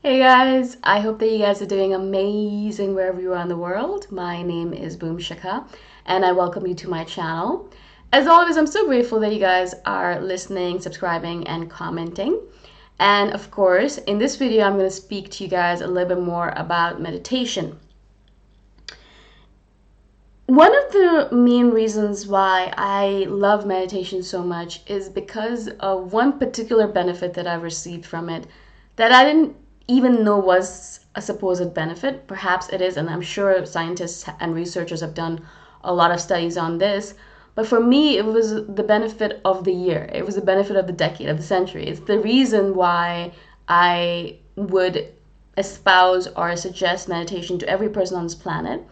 Hey guys, I hope that you guys are doing amazing wherever you are in the world. My name is Shikha and I welcome you to my channel. As always, I'm so grateful that you guys are listening, subscribing, and commenting. And of course, in this video, I'm going to speak to you guys a little bit more about meditation. One of the main reasons why I love meditation so much is because of one particular benefit that I've received from it that I didn't even know was a supposed benefit. Perhaps it is, and I'm sure scientists and researchers have done a lot of studies on this. But for me, it was the benefit of the year. It was the benefit of the decade, of the century. It's the reason why I would espouse or suggest meditation to every person on this planet,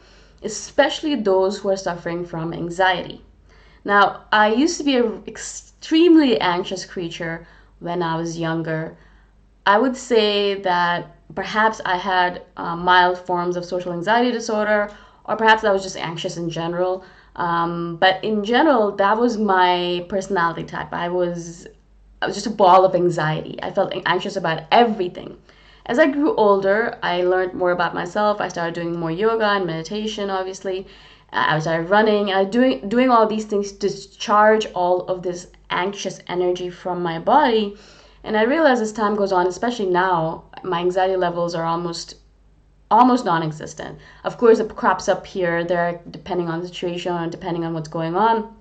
especially those who are suffering from anxiety. Now, I used to be an extremely anxious creature when I was younger. I would say that perhaps I had mild forms of social anxiety disorder, or perhaps I was just anxious in general. But in general, that was my personality type. I was just a ball of anxiety. I felt anxious about everything. As I grew older, I learned more about myself. I started doing more yoga and meditation, obviously. I started running. I doing all these things to discharge all of this anxious energy from my body. And I realize as time goes on, especially now, my anxiety levels are almost non-existent. Of course, it crops up here, there, depending on the situation and depending on what's going on.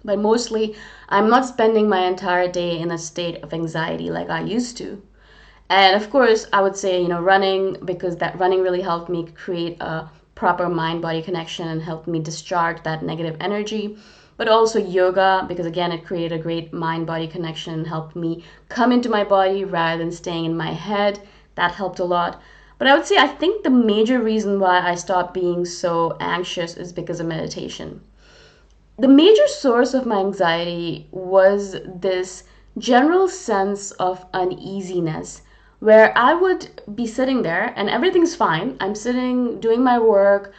But mostly, I'm not spending my entire day in a state of anxiety like I used to. And of course, I would say, running, because that running really helped me create a proper mind-body connection and helped me discharge that negative energy. But also yoga, because again, it created a great mind-body connection and helped me come into my body rather than staying in my head. That helped a lot. But I would say I think the major reason why I stopped being so anxious is because of meditation. The major source of my anxiety was this general sense of uneasiness where I would be sitting there and everything's fine. I'm sitting doing my work,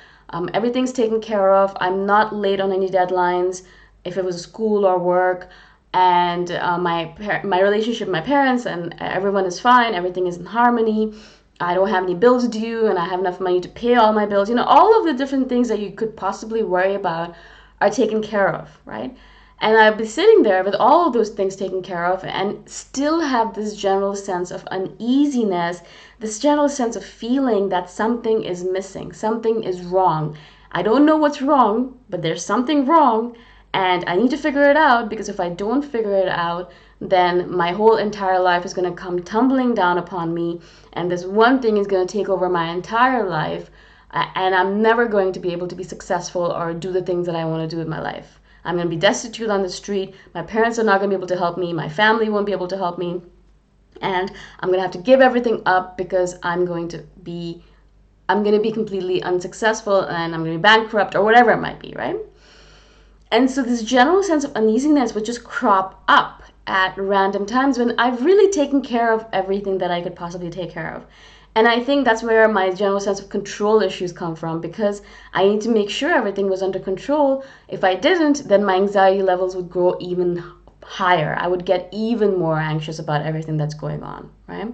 everything's taken care of. I'm not late on any deadlines if it was school or work. And my relationship with my parents and everyone is fine. Everything is in harmony. I don't have any bills due and I have enough money to pay all my bills. All of the different things that you could possibly worry about are taken care of, right? And I'd be sitting there with all of those things taken care of and still have this general sense of uneasiness, this general sense of feeling that something is missing, something is wrong. I don't know what's wrong, but there's something wrong and I need to figure it out, because if I don't figure it out, then my whole entire life is going to come tumbling down upon me, and this one thing is going to take over my entire life, and I'm never going to be able to be successful or do the things that I want to do with my life. I'm going to be destitute on the street. My parents are not going to be able to help me. My family won't be able to help me. And I'm going to have to give everything up because I'm going to be completely unsuccessful and I'm going to be bankrupt or whatever it might be, right? And so this general sense of uneasiness would just crop up at random times when I've really taken care of everything that I could possibly take care of. And I think that's where my general sense of control issues come from, because I need to make sure everything was under control. If I didn't, then my anxiety levels would grow even higher. I would get even more anxious about everything that's going on, right?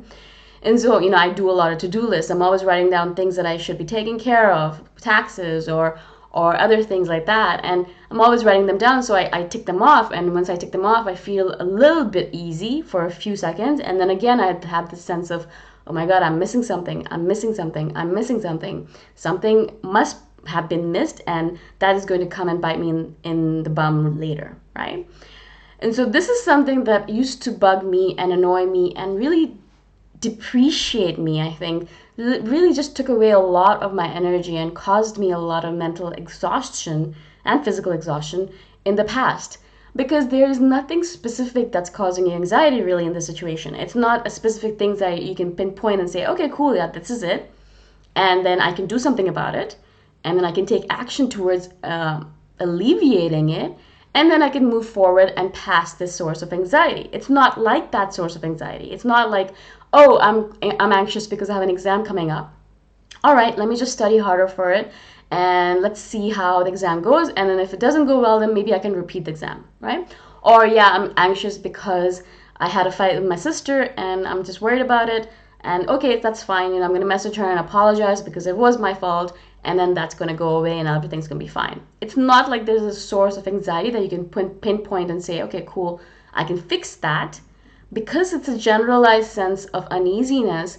And so, I do a lot of to-do lists. I'm always writing down things that I should be taking care of, taxes or other things like that. And I'm always writing them down, so I tick them off. And once I tick them off, I feel a little bit easy for a few seconds. And then again, I have this sense of, oh my God, I'm missing something. I'm missing something. I'm missing something. Something must have been missed, and that is going to come and bite me in the bum later, right? And so this is something that used to bug me and annoy me and really depreciate me, I think. It really just took away a lot of my energy and caused me a lot of mental exhaustion and physical exhaustion in the past. Because there is nothing specific that's causing you anxiety really in this situation. It's not a specific thing that you can pinpoint and say, okay, cool, yeah, this is it. And then I can do something about it. And then I can take action towards alleviating it. And then I can move forward and past this source of anxiety. It's not like that source of anxiety. It's not like, oh, I'm anxious because I have an exam coming up. All right, let me just study harder for it and let's see how the exam goes. And then if it doesn't go well, then maybe I can repeat the exam, right? Or yeah, I'm anxious because I had a fight with my sister and I'm just worried about it. And okay, that's fine. I'm going to message her and apologize because it was my fault. And then that's going to go away and everything's going to be fine. It's not like there's a source of anxiety that you can pinpoint and say, okay, cool, I can fix that. Because it's a generalized sense of uneasiness,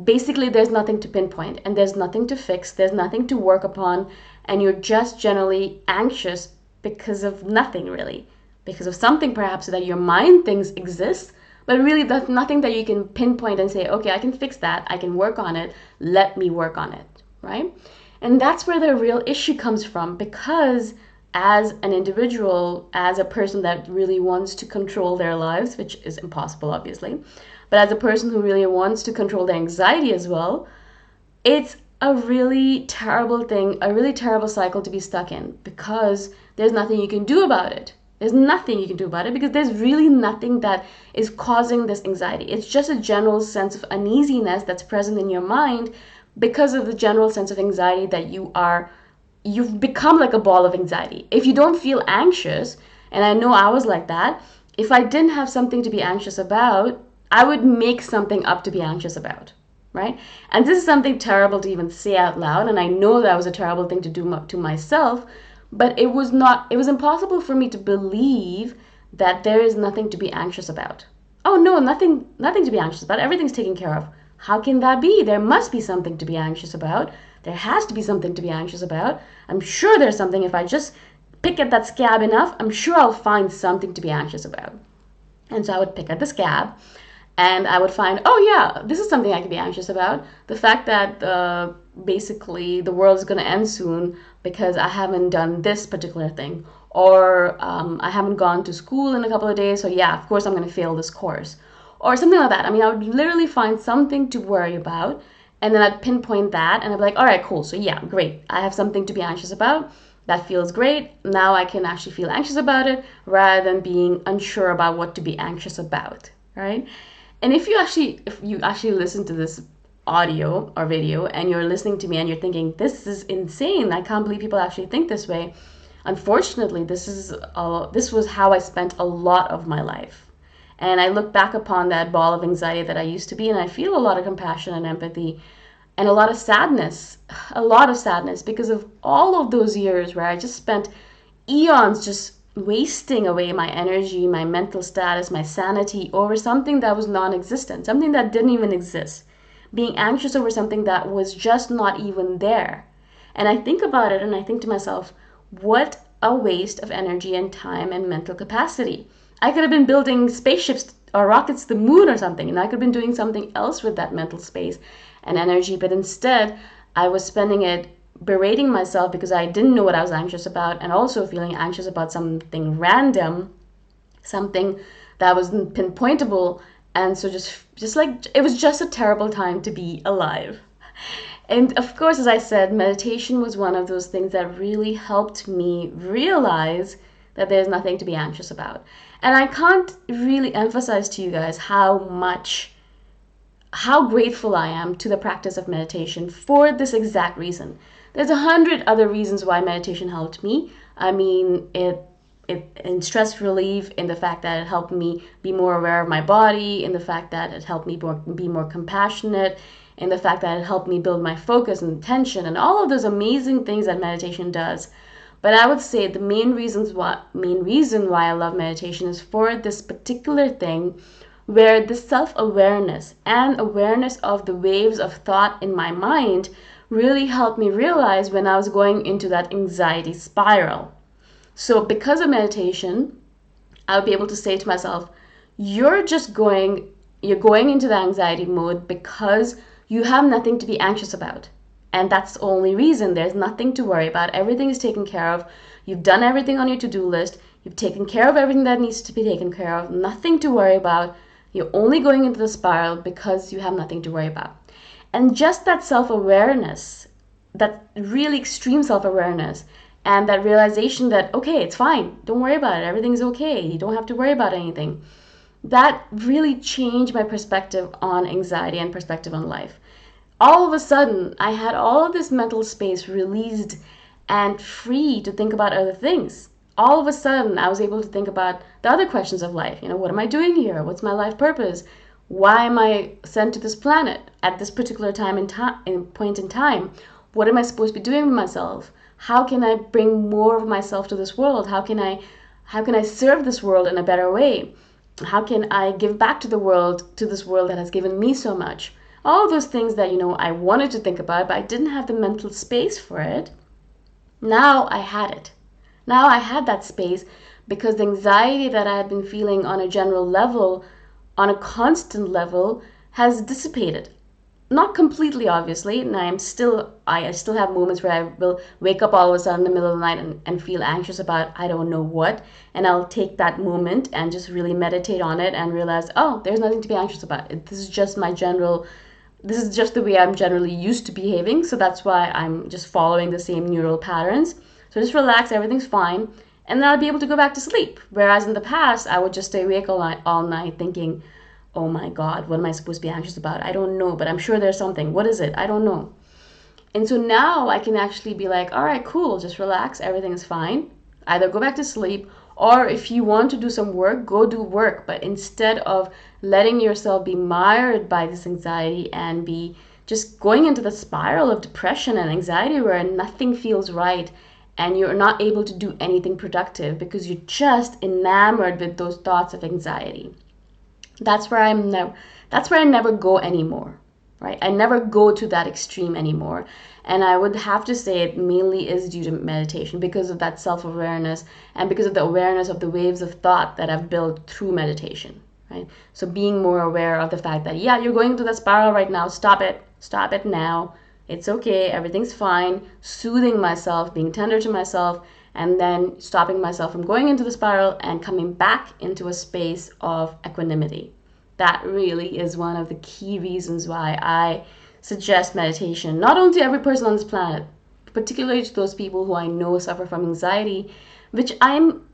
basically there's nothing to pinpoint and there's nothing to fix, there's nothing to work upon, and you're just generally anxious because of nothing really, because of something perhaps that your mind thinks exists, but really there's nothing that you can pinpoint and say, okay, I can fix that, I can work on it, let me work on it, right? And that's where the real issue comes from, because as an individual, as a person that really wants to control their lives, which is impossible obviously, but as a person who really wants to control their anxiety as well, it's a really terrible thing, a really terrible cycle to be stuck in, because there's nothing you can do about it. There's nothing you can do about it because there's really nothing that is causing this anxiety. It's just a general sense of uneasiness that's present in your mind because of the general sense of anxiety that you've become like a ball of anxiety. If you don't feel anxious, and I know I was like that, if I didn't have something to be anxious about, I would make something up to be anxious about, right? And this is something terrible to even say out loud, and I know that was a terrible thing to do to myself, but it was impossible for me to believe that there is nothing to be anxious about. Oh no, nothing to be anxious about. Everything's taken care of. How can that be? There must be something to be anxious about. There has to be something to be anxious about. I'm sure there's something. If I just pick at that scab enough, I'm sure I'll find something to be anxious about. And so I would pick at the scab and I would find, oh yeah, this is something I could be anxious about. The fact that basically the world is going to end soon because I haven't done this particular thing. Or I haven't gone to school in a couple of days, so yeah, of course I'm going to fail this course. Or something like that. I mean, I would literally find something to worry about, and then I'd pinpoint that, and I'd be like, all right, cool, so yeah, great. I have something to be anxious about. That feels great. Now I can actually feel anxious about it rather than being unsure about what to be anxious about, right? And if you actually listen to this audio or video and you're listening to me and you're thinking, this is insane, I can't believe people actually think this way. Unfortunately, this was how I spent a lot of my life. And I look back upon that ball of anxiety that I used to be, and I feel a lot of compassion and empathy and a lot of sadness because of all of those years where I just spent eons just wasting away my energy, my mental status, my sanity over something that was non-existent, something that didn't even exist, being anxious over something that was just not even there. And I think about it and I think to myself, what a waste of energy and time and mental capacity. I could have been building spaceships or rockets to the moon or something, and I could have been doing something else with that mental space and energy, but instead I was spending it berating myself because I didn't know what I was anxious about, and also feeling anxious about something random, something that wasn't pinpointable. And so just like it was just a terrible time to be alive. And of course, as I said, meditation was one of those things that really helped me realize that there's nothing to be anxious about. And I can't really emphasize to you guys how grateful I am to the practice of meditation for this exact reason. There's 100 other reasons why meditation helped me. I mean, it in stress relief, in the fact that it helped me be more aware of my body, in the fact that it helped me be more compassionate, in the fact that it helped me build my focus and attention, and all of those amazing things that meditation does. But I would say the main reason why I love meditation is for this particular thing, where the self-awareness and awareness of the waves of thought in my mind really helped me realize when I was going into that anxiety spiral. So because of meditation, I'll be able to say to myself, you're going into the anxiety mode because you have nothing to be anxious about. And that's the only reason. There's nothing to worry about. Everything is taken care of. You've done everything on your to-do list. You've taken care of everything that needs to be taken care of. Nothing to worry about. You're only going into the spiral because you have nothing to worry about. And just that self-awareness, that really extreme self-awareness, and that realization that, okay, it's fine. Don't worry about it. Everything's okay. You don't have to worry about anything. That really changed my perspective on anxiety and perspective on life. All of a sudden, I had all of this mental space released and free to think about other things. All of a sudden, I was able to think about the other questions of life. What am I doing here? What's my life purpose? Why am I sent to this planet at this particular time and point in time? What am I supposed to be doing with myself? How can I bring more of myself to this world? How can I serve this world in a better way? How can I give back to the world, to this world that has given me so much? All those things that, I wanted to think about, but I didn't have the mental space for it. Now I had it. Now I had that space because the anxiety that I had been feeling on a general level, on a constant level, has dissipated. Not completely, obviously, and I still have moments where I will wake up all of a sudden in the middle of the night and feel anxious about I don't know what, and I'll take that moment and just really meditate on it and realize, oh, there's nothing to be anxious about. This is just the way I'm generally used to behaving, so that's why I'm just following the same neural patterns. So just relax, everything's fine, and then I'll be able to go back to sleep. Whereas in the past, I would just stay awake all night thinking, oh my God, what am I supposed to be anxious about? I don't know, but I'm sure there's something. What is it? I don't know. And so now I can actually be like, all right, cool, just relax, everything is fine. Either go back to sleep, or if you want to do some work, go do work. But instead of letting yourself be mired by this anxiety and be just going into the spiral of depression and anxiety where nothing feels right and you're not able to do anything productive because you're just enamored with those thoughts of anxiety. That's where I never go anymore, right? I never go to that extreme anymore. And I would have to say it mainly is due to meditation because of that self-awareness and because of the awareness of the waves of thought that I've built through meditation, right? So being more aware of the fact that, yeah, you're going through that spiral right now. Stop it. Stop it now. It's okay. Everything's fine. Soothing myself, being tender to myself, and then stopping myself from going into the spiral and coming back into a space of equanimity. That really is one of the key reasons why I suggest meditation, not only to every person on this planet, particularly to those people who I know suffer from anxiety, which I'm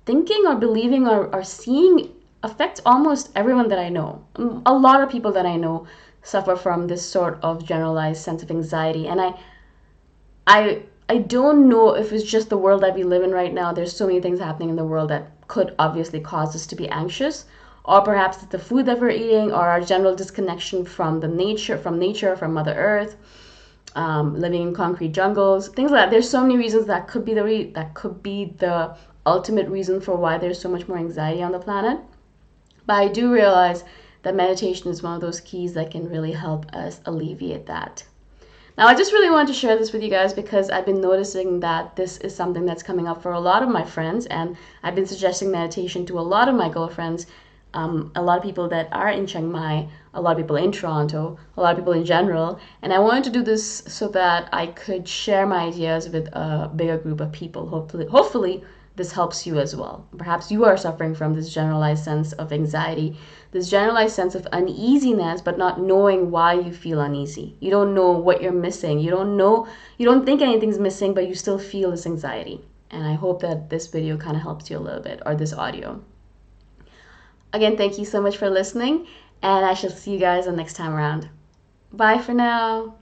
thinking or believing or seeing affects almost everyone that I know. A lot of people that I know suffer from this sort of generalized sense of anxiety, and I don't know if it's just the world that we live in right now. There's so many things happening in the world that could obviously cause us to be anxious, or perhaps it's the food that we're eating, or our general disconnection from nature, from Mother Earth, living in concrete jungles, things like that. There's so many reasons that could be the ultimate reason for why there's so much more anxiety on the planet. But I do realize that meditation is one of those keys that can really help us alleviate that. Now, I just really wanted to share this with you guys because I've been noticing that this is something that's coming up for a lot of my friends, and I've been suggesting meditation to a lot of my girlfriends, a lot of people that are in Chiang Mai, a lot of people in Toronto, a lot of people in general, and I wanted to do this so that I could share my ideas with a bigger group of people. Hopefully this helps you as well. Perhaps you are suffering from this generalized sense of anxiety, this generalized sense of uneasiness, but not knowing why you feel uneasy. You don't know what you're missing. You don't think anything's missing, but you still feel this anxiety. And I hope that this video kind of helps you a little bit, or this audio. Again, thank you so much for listening, and I shall see you guys the next time around. Bye for now.